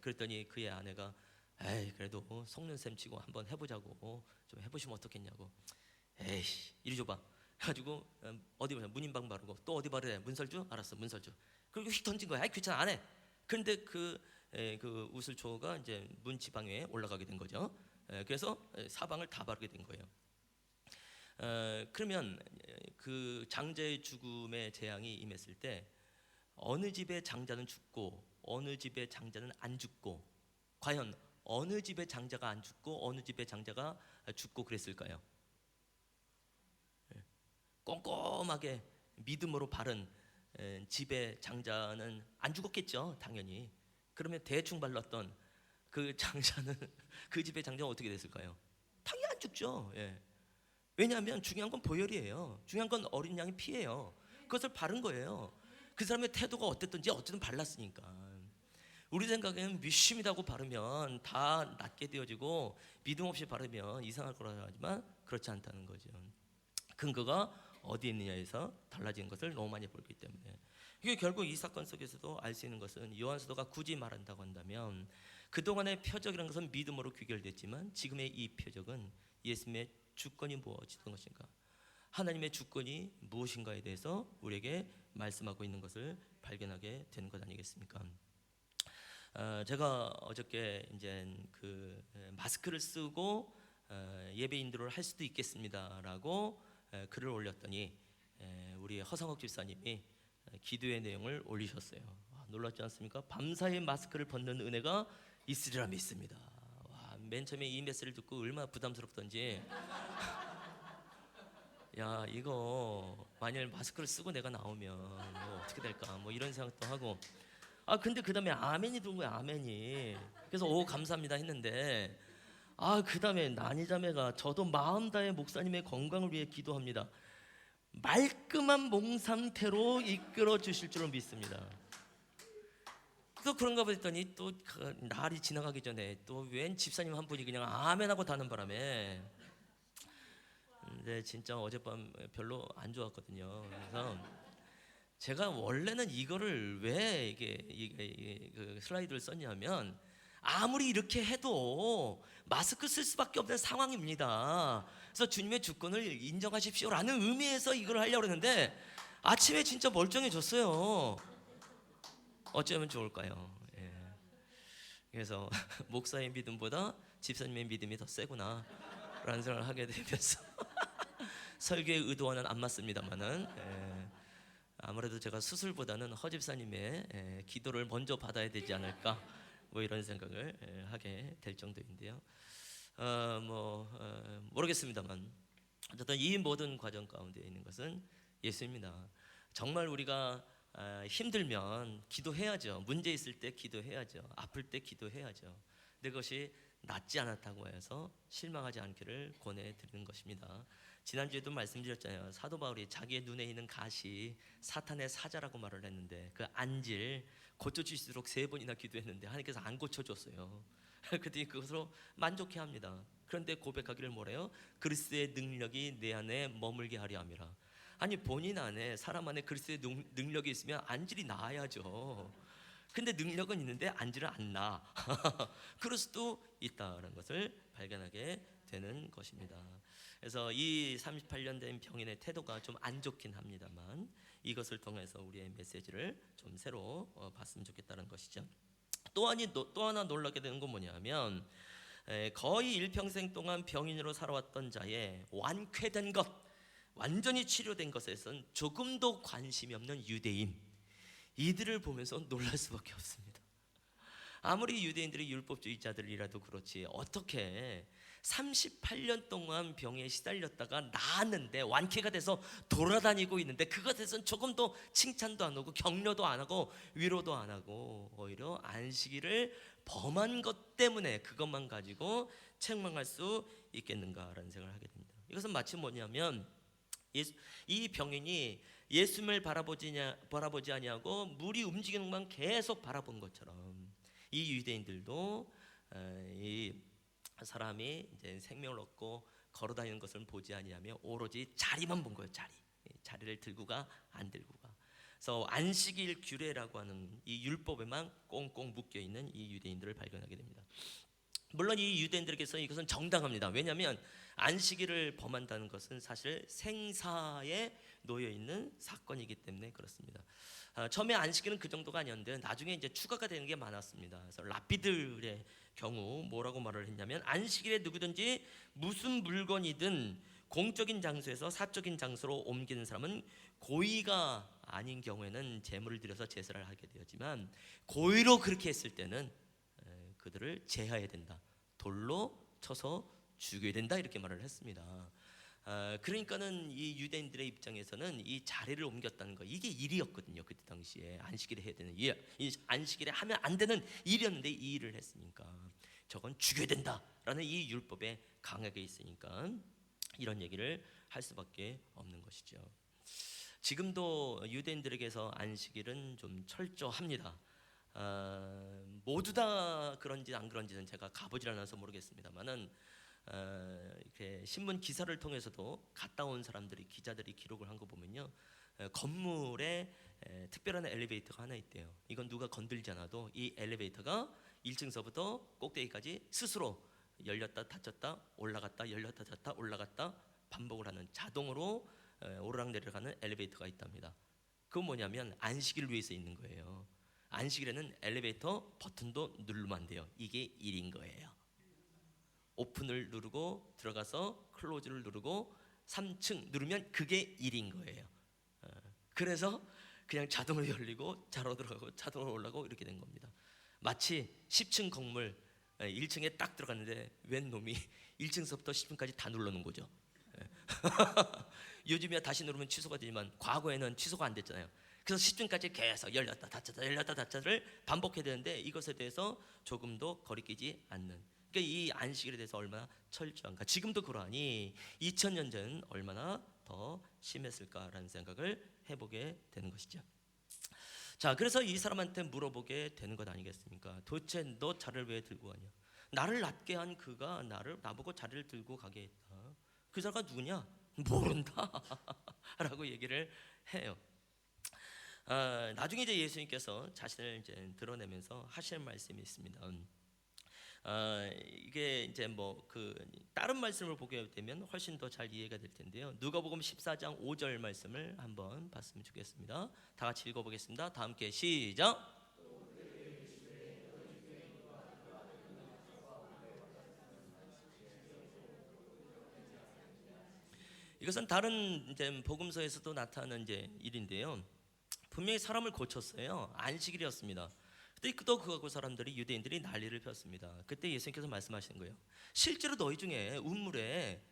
그랬더니 그의 아내가 에이 그래도 속는 셈 치고 한번 해보자고, 좀 해보시면 어떻겠냐고. 에이씨 이리 줘봐 해가지고 어디 보자, 문인방 바르고 또 어디 바르래, 문설주? 알았어 문설주. 그리고 휙 던진 거야. 아이 귀찮아 안 해. 그런데 그 우슬초가 이제 문지방에 올라가게 된 거죠. 그래서 사방을 다 바르게 된 거예요. 그러면 그 장자의 죽음의 재앙이 임했을 때 어느 집의 장자는 죽고 어느 집의 장자는 안 죽고, 과연 어느 집의 장자가 안 죽고 어느 집의 장자가 죽고 그랬을까요? 꼼꼼하게 믿음으로 바른 집의 장자는 안 죽었겠죠, 당연히. 그러면 대충 발랐던 그 장자는 그 집의 장자는 어떻게 됐을까요? 당연히 안 죽죠. 왜냐하면 중요한 건 보혈이에요. 중요한 건 어린 양의 피예요. 그것을 바른 거예요. 그 사람의 태도가 어땠든지 어쨌든 발랐으니까. 우리 생각에는 뮤심이라고 바르면 다 낫게 되어지고 믿음 없이 바르면 이상할 거라고 하지만 그렇지 않다는 거죠. 근거가 어디 있느냐에서 달라지는 것을 너무 많이 보기 때문에, 이게 결국 이 사건 속에서도 알 수 있는 것은 요한 사도가 굳이 말한다고 한다면 그동안의 표적이라는 것은 믿음으로 귀결됐지만 지금의 이 표적은 예수님의 주권이 무엇이던 것인가, 하나님의 주권이 무엇인가에 대해서 우리에게 말씀하고 있는 것을 발견하게 되는 것 아니겠습니까? 제가 어저께 이제 그 마스크를 쓰고 예배 인도를 할 수도 있겠습니다라고 글을 올렸더니 우리 허성욱 집사님이 기도의 내용을 올리셨어요. 놀랍지 않습니까? 밤사이 마스크를 벗는 은혜가 있으리라 믿습니다. 와, 맨 처음에 이 메시지를 듣고 얼마나 부담스럽던지 야, 이거 만일 마스크를 쓰고 내가 나오면 뭐 어떻게 될까 뭐 이런 생각도 하고, 근데 그 다음에 아멘이 들은 거야. 아멘이. 그래서 오 감사합니다 했는데, 그 다음에 난이자매가 저도 마음 다해 목사님의 건강을 위해 기도합니다, 말끔한 몸 상태로 이끌어 주실 줄로 믿습니다. 또 그런가 보더니 또 그 날이 지나가기 전에 또 웬 집사님 한 분이 그냥 아멘하고 다는 바람에, 근데 진짜 어젯밤 별로 안 좋았거든요. 그래서 제가 원래는 이거를 왜 이게 그 슬라이드를 썼냐면, 아무리 이렇게 해도 마스크 쓸 수밖에 없는 상황입니다. 그래서 주님의 주권을 인정하십시오라는 의미에서 이걸 하려고 했는데 아침에 진짜 멀쩡해졌어요. 어쩌면 좋을까요? 예. 그래서 목사의 믿음보다 집사님의 믿음이 더 세구나 라는 생각을 하게 되면서 설교의 의도와는 안 맞습니다만은, 아무래도 제가 수술보다는 허집사님의 기도를 먼저 받아야 되지 않을까 뭐 이런 생각을 하게 될 정도인데요. 모르겠습니다만 어쨌든 이 모든 과정 가운데 있는 것은 예수입니다. 정말 우리가 힘들면 기도해야죠. 문제 있을 때 기도해야죠. 아플 때 기도해야죠. 근데 그것이 낫지 않았다고 해서 실망하지 않기를 권해드리는 것입니다. 지난주에도 말씀드렸잖아요. 사도 바울이 자기의 눈에 있는 가시 사탄의 사자라고 말을 했는데 그 안질 고쳐주시도록 3번이나 기도했는데 하나님께서 안 고쳐줬어요. 그랬더니 그것으로 만족해합니다. 그런데 고백하기를 뭐래요? 그리스도의 능력이 내 안에 머물게 하려 함이라. 아니 본인 안에, 사람 안에 그리스도의 능력이 있으면 안질이 나아야죠. 근데 능력은 있는데 안질은 안 나. 그럴 수도 있다는 것을 발견하게 되는 것입니다. 그래서 이 38년 된 병인의 태도가 좀 안 좋긴 합니다만 이것을 통해서 우리의 메시지를 좀 새로 봤으면 좋겠다는 것이죠. 또 하나 놀라게 되는 건 뭐냐면, 거의 일평생 동안 병인으로 살아왔던 자의 완쾌된 것, 완전히 치료된 것에선 조금도 관심이 없는 유대인, 이들을 보면서 놀랄 수밖에 없습니다. 아무리 유대인들이 율법주의자들이라도 그렇지 어떻게 38년 동안 병에 시달렸다가 나았는데 완쾌가 돼서 돌아다니고 있는데 그것에선 조금도 칭찬도 안 하고 격려도 안 하고 위로도 안 하고 오히려 안식일을 범한 것 때문에 그것만 가지고 책망할 수 있겠는가라는 생각을 하게 됩니다. 이것은 마치 뭐냐면 이 병인이 예수님을 바라보지 아니하고 물이 움직이는 것만 계속 바라본 것처럼 이 유대인들도 이 사람이 이제 생명을 얻고 걸어다니는 것을 보지 아니하며 오로지 자리만 본 거예요. 자리를 들고 가 안 들고 가. 그래서 안식일 규례라고 하는 이 율법에만 꽁꽁 묶여 있는 이 유대인들을 발견하게 됩니다. 물론 이 유대인들에게서 이것은 정당합니다. 왜냐하면 안식일을 범한다는 것은 사실 생사에 놓여 있는 사건이기 때문에 그렇습니다. 처음에 안식일은 그 정도가 아니었는데 나중에 이제 추가가 되는 게 많았습니다. 그래서 랍비들의 경우 뭐라고 말을 했냐면, 안식일에 누구든지 무슨 물건이든 공적인 장소에서 사적인 장소로 옮기는 사람은 고의가 아닌 경우에는 제물을 들여서 제사를 하게 되었지만 고의로 그렇게 했을 때는 그들을 제하해야 된다. 돌로 쳐서 죽여야 된다. 이렇게 말을 했습니다. 그러니까는 이 유대인들의 입장에서는 이 자리를 옮겼다는 거, 이게 일이었거든요. 그때 당시에 안식일에 해야 되는 일, 이 안식일에 하면 안 되는 일이었는데 이 일을 했으니까 저건 죽여야 된다라는 이 율법에 강하게 있으니까 이런 얘기를 할 수밖에 없는 것이죠. 지금도 유대인들에게서 안식일은 좀 철저합니다. 모두 다 그런지 안 그런지는 제가 가보질 않아서 모르겠습니다만은 이렇게 신문 기사를 통해서도 갔다 온 사람들이, 기자들이 기록을 한 거 보면요, 건물에 특별한 엘리베이터가 하나 있대요. 이건 누가 건들지 않아도 이 엘리베이터가 1층서부터 꼭대기까지 스스로 열렸다 닫혔다 올라갔다 열렸다 닫혔다 올라갔다 반복을 하는 자동으로 오르락내리락 하는 엘리베이터가 있답니다. 그건 뭐냐면 안식일을 위해서 있는 거예요. 안식일에는 엘리베이터 버튼도 누르면 안 돼요. 이게 일인 거예요. 오픈을 누르고 들어가서 클로즈를 누르고 3층 누르면 그게 일인 거예요. 그래서 그냥 자동으로 열리고 자로 들어가고 자동으로 올라가고 이렇게 된 겁니다. 마치 10층 건물 1층에 딱 들어갔는데 웬 놈이 1층서부터 10층까지 다 눌러놓은 거죠. 요즘이야 다시 누르면 취소가 되지만 과거에는 취소가 안 됐잖아요. 그래서 10층까지 계속 열렸다 닫혔다 열렸다 닫혔다를 반복해야 되는데 이것에 대해서 조금도 거리끼지 않는, 그러니까 이 안식일에 대해서 얼마나 철저한가. 지금도 그러하니 2000년 전 얼마나 더 심했을까라는 생각을 해보게 되는 것이죠. 자, 그래서 이 사람한테 물어보게 되는 것 아니겠습니까? 도대체 너 자리를 왜 들고 가냐? 나를 낮게 한 그가 나보고 자리를 들고 가게 했다. 그 사람가 누구냐? 모른다 라고 얘기를 해요. 나중에 이제 예수님께서 자신을 이제 드러내면서 하시는 말씀이 있습니다. 이게 이제 뭐 그 다른 말씀을 보게 되면 훨씬 더 잘 이해가 될 텐데요. 누가복음 14장 5절 말씀을 한번 봤으면 좋겠습니다. 다 같이 읽어보겠습니다. 다 함께 시작. 이것은 다른 이제 복음서에서도 나타나는 이제 일인데요. 분명히 사람을 고쳤어요. 안식일이었습니다. 그때 또 그하고 사람들이 유대인들이 난리를 폈습니다. 그때 예수님께서 말씀하시는 거예요. 실제로 너희 중에 운물에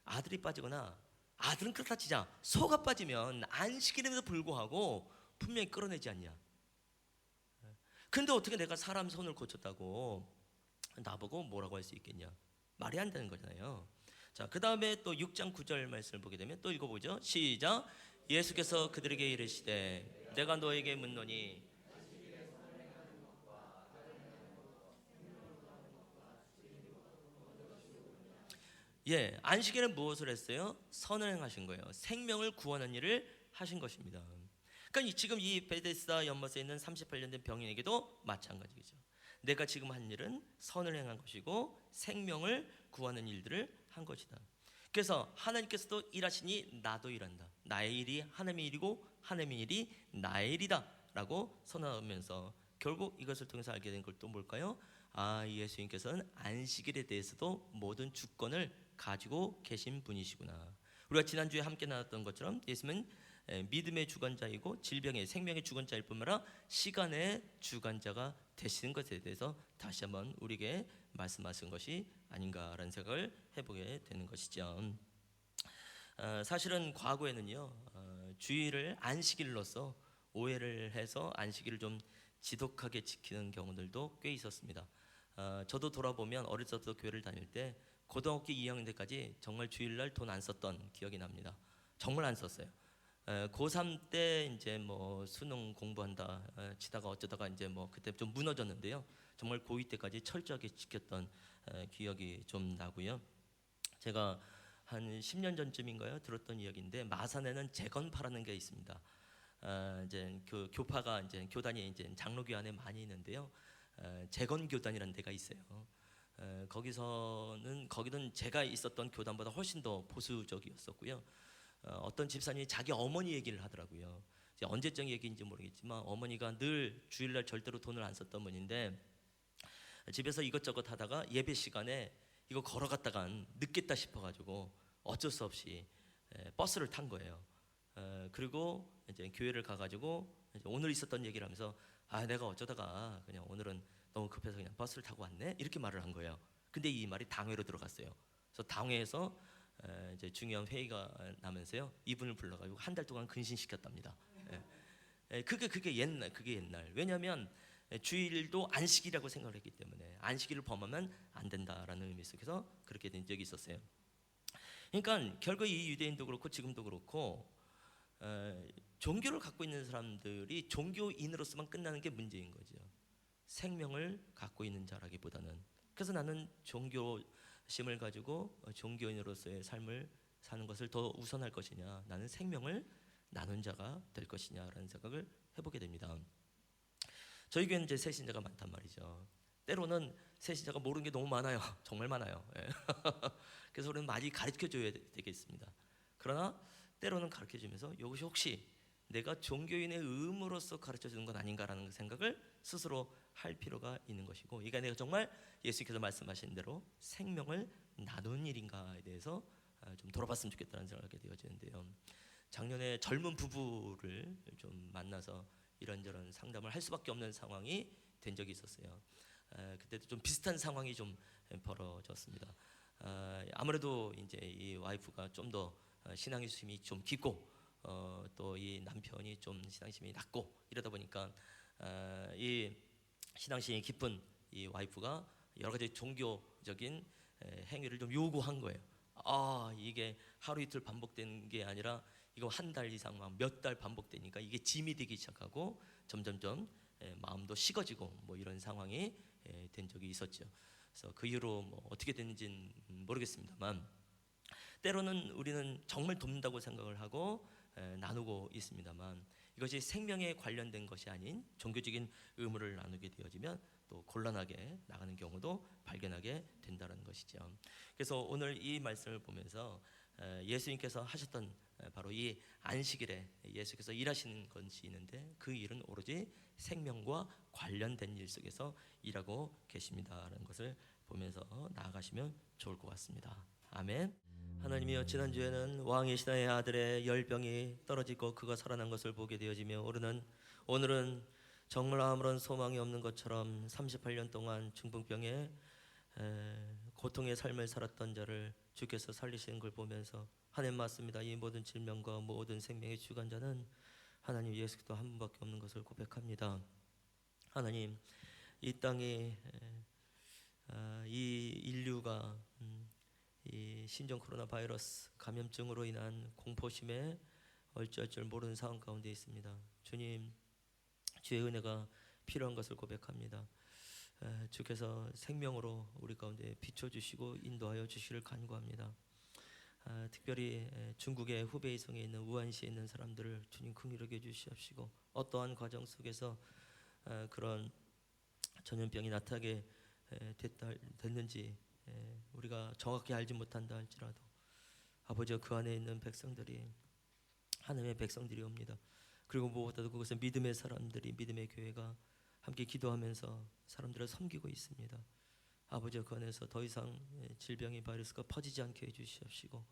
아들이 빠지거나 아들은 그렇다 치자 소가 빠지면 안식일임에도 불구하고 분명히 끌어내지 않냐. 근데 어떻게 내가 사람 손을 고쳤다고 나보고 뭐라고 할 수 있겠냐. 말이 안 되는 거잖아요. 자, 그 다음에 또 6장 9절 말씀을 보게 되면 또 읽어보죠. 시작. 예수께서 그들에게 이르시되 내가 너에게 묻노니 안식일에 무엇을 했어요? 선을 행하신 거예요. 생명을 구하는 일을 하신 것입니다. 그러니까 지금 이 베데스다 연못에 있는 38년 된 병인에게도 마찬가지죠. 내가 지금 한 일은 선을 행한 것이고 생명을 구하는 일들을 한 것이다. 그래서 하나님께서도 일하시니 나도 일한다. 나의 일이 하나님의 일이고 하나님의 일이 나의 일이다 라고 선언하면서 결국 이것을 통해서 알게 된 걸 또 뭘까요? 예수님께서는 안식일에 대해서도 모든 주권을 가지고 계신 분이시구나. 우리가 지난주에 함께 나눴던 것처럼 예수님은 믿음의 주관자이고 질병의 생명의 주관자일 뿐만 아니라 시간의 주관자가 되시는 것에 대해서 다시 한번 우리에게 말씀하신 것이 아닌가라는 생각을 해보게 되는 것이죠. 사실은 과거에는요 주일을 안식일로서 오해를 해서 안식일을 좀 지독하게 지키는 경우들도 꽤 있었습니다. 저도 돌아보면 어렸을 때도 교회를 다닐 때 고등학교 2학년 때까지 정말 주일날 돈 안 썼던 기억이 납니다. 정말 안 썼어요. 고3 때 이제 뭐 수능 공부한다 치다가 어쩌다가 이제 뭐 그때 좀 무너졌는데요. 정말 고2 때까지 철저하게 지켰던 기억이 좀 나고요. 제가 한 10년 전쯤인가요 들었던 이야기인데 마산에는 재건파라는 게 있습니다. 이제 그 교파가 이제 교단이 이제 장로교 안에 많이 있는데요. 재건교단이라는 데가 있어요. 거기는 제가 있었던 교단보다 훨씬 더 보수적이었었고요. 어떤 집사님이 자기 어머니 얘기를 하더라고요. 이제 언제적 얘기인지 모르겠지만 어머니가 늘 주일날 절대로 돈을 안 썼던 분인데 집에서 이것저것 하다가 예배 시간에 이거 걸어갔다간 늦겠다 싶어가지고 어쩔 수 없이 버스를 탄 거예요. 그리고 이제 교회를 가가지고 이제 오늘 있었던 얘기를 하면서 내가 어쩌다가 그냥 오늘은 너무 급해서 그냥 버스를 타고 왔네 이렇게 말을 한 거예요. 근데 이 말이 당회로 들어갔어요. 그래서 당회에서 이제 중요한 회의가 나면서요 이분을 불러가지고 한 달 동안 근신시켰답니다. 그게 옛날. 왜냐하면 주일도 안식이라고 생각을 했기 때문에 안식일을 범하면 안 된다라는 의미 속에서 그렇게 된 적이 있었어요. 그러니까 결국 이 유대인도 그렇고 지금도 그렇고 종교를 갖고 있는 사람들이 종교인으로서만 끝나는 게 문제인 거죠. 생명을 갖고 있는 자라기보다는. 그래서 나는 종교심을 가지고 종교인으로서의 삶을 사는 것을 더 우선할 것이냐, 나는 생명을 나눈 자가 될 것이냐라는 생각을 해보게 됩니다. 저희 교회는 이제 새신자가 많단 말이죠. 때로는 새신자가 모르는 게 너무 많아요. 정말 많아요. 그래서 우리는 많이 가르쳐줘야 되겠습니다. 그러나 때로는 가르쳐주면서 이것이 혹시 내가 종교인의 의무로서 가르쳐주는 건 아닌가라는 생각을 스스로 할 필요가 있는 것이고, 이게 내가 정말 예수님께서 말씀하신 대로 생명을 나눈 일인가에 대해서 좀 돌아봤으면 좋겠다는 생각을 하게 되어지는데요. 작년에 젊은 부부를 좀 만나서 이런저런 상담을 할 수밖에 없는 상황이 된 적이 있었어요. 그때도 좀 비슷한 상황이 좀 벌어졌습니다. 아무래도 이제 이 와이프가 좀 더 신앙심이 좀 깊고 또 이 남편이 좀 신앙심이 낮고 이러다 보니까 이 신앙심이 깊은 이 와이프가 여러 가지 종교적인 행위를 좀 요구한 거예요. 이게 하루 이틀 반복되는 게 아니라 이거 한 달 이상 몇 달 반복되니까 이게 짐이 되기 시작하고 점점점 마음도 식어지고 뭐 이런 상황이 된 적이 있었죠. 그래서 그 이후로 뭐 어떻게 됐는지는 모르겠습니다만 때로는 우리는 정말 돕는다고 생각을 하고 나누고 있습니다만 이것이 생명에 관련된 것이 아닌 종교적인 의무를 나누게 되어지면 또 곤란하게 나가는 경우도 발견하게 된다는 것이죠. 그래서 오늘 이 말씀을 보면서 예수님께서 하셨던 바로 이 안식일에 예수께서 일하시는 것이 있는데 그 일은 오로지 생명과 관련된 일 속에서 일하고 계십니다라는 것을 보면서 나아가시면 좋을 것 같습니다. 아멘. 하나님이여, 지난주에는 왕의 신하의 아들의 열병이 떨어지고 그가 살아난 것을 보게 되어지며 오늘은 정말 아무런 소망이 없는 것처럼 38년 동안 중풍병에 고통의 삶을 살았던 자를 주께서 살리시는 걸 보면서 하나님 맞습니다. 이 모든 질병과 모든 생명의 주관자는 하나님 예수 그리스도 한 분밖에 없는 것을 고백합니다. 하나님, 이 땅에 이 인류가 이 신종 코로나 바이러스 감염증으로 인한 공포심에 어쩔 줄 모르는 상황 가운데 있습니다. 주님, 주의 은혜가 필요한 것을 고백합니다. 주께서 생명으로 우리 가운데 비춰주시고 인도하여 주시를 간구합니다. 특별히 중국의 후베이성에 있는 우한시에 있는 사람들을 주님 긍휼하게 주시옵시고 어떠한 과정 속에서 그런 전염병이 나타나게 됐는지 우리가 정확히 알지 못한다 할지라도 아버지와 그 안에 있는 백성들이 하나님의 백성들이옵니다. 그리고 무엇보다도 그것은 믿음의 사람들이 믿음의 교회가 함께 기도하면서 사람들을 섬기고 있습니다. 아버지와 그 안에서 더 이상 질병이 바이러스가 퍼지지 않게 해주시옵시고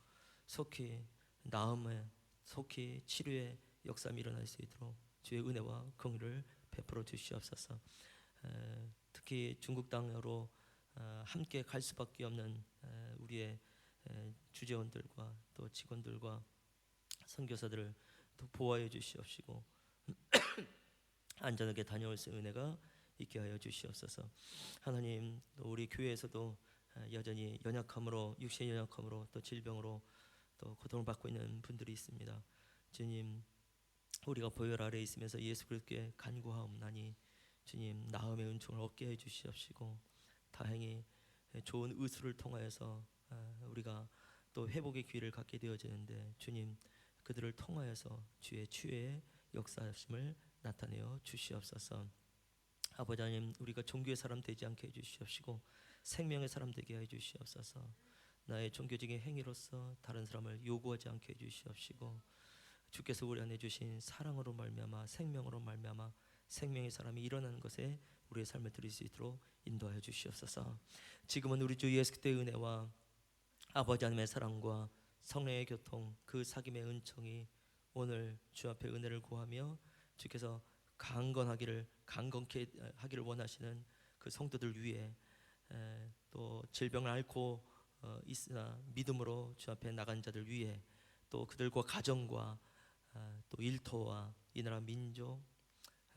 속히 나음에 속히 치료의 역사가 일어날 수 있도록 주의 은혜와 긍휼을 베풀어 주시옵소서. 특히 중국 땅으로 함께 갈 수밖에 없는 우리의 주재원들과 또 직원들과 선교사들을 또 보호하여 주시옵시고 안전하게 다녀올 수 있는 은혜가 있게 하여 주시옵소서. 하나님, 또 우리 교회에서도 여전히 연약함으로 육신의 연약함으로 또 질병으로 또 고통을 받고 있는 분들이 있습니다. 주님, 우리가 보혈 아래에 있으면서 예수 그리스도께 간구하옵나니 주님 나음의 은총을 얻게 해 주시옵시고 다행히 좋은 의술을 통하여서 우리가 또 회복의 기회를 갖게 되어지는데 주님 그들을 통하여서 주의 치유의 역사하심을 나타내어 주시옵소서. 아버지 하나님, 우리가 종교의 사람 되지 않게 해주시옵시고 생명의 사람 되게 해주시옵소서. 나의 종교적인 행위로서 다른 사람을 요구하지 않게 해주시옵시고 주께서 우리 안에 주신 사랑으로 말미암아 생명으로 말미암아 생명의 사람이 일어나는 것에 우리의 삶을 드릴 수 있도록 인도하여 주시옵소서. 지금은 우리 주 예수 그리스도의 은혜와 아버지 하나님의 사랑과 성령의 교통 그 사귐의 은총이 오늘 주 앞에 은혜를 구하며 주께서 강건케 하기를 원하시는 그 성도들 위해 또 질병을 앓고 있으나 믿음으로 주 앞에 나간 자들 위해 또 그들과 가정과 또 일터와 이 나라 민족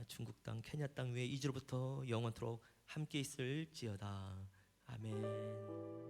중국 땅 케냐 땅 위에 이제로부터 영원토록 함께 있을지어다. 아멘.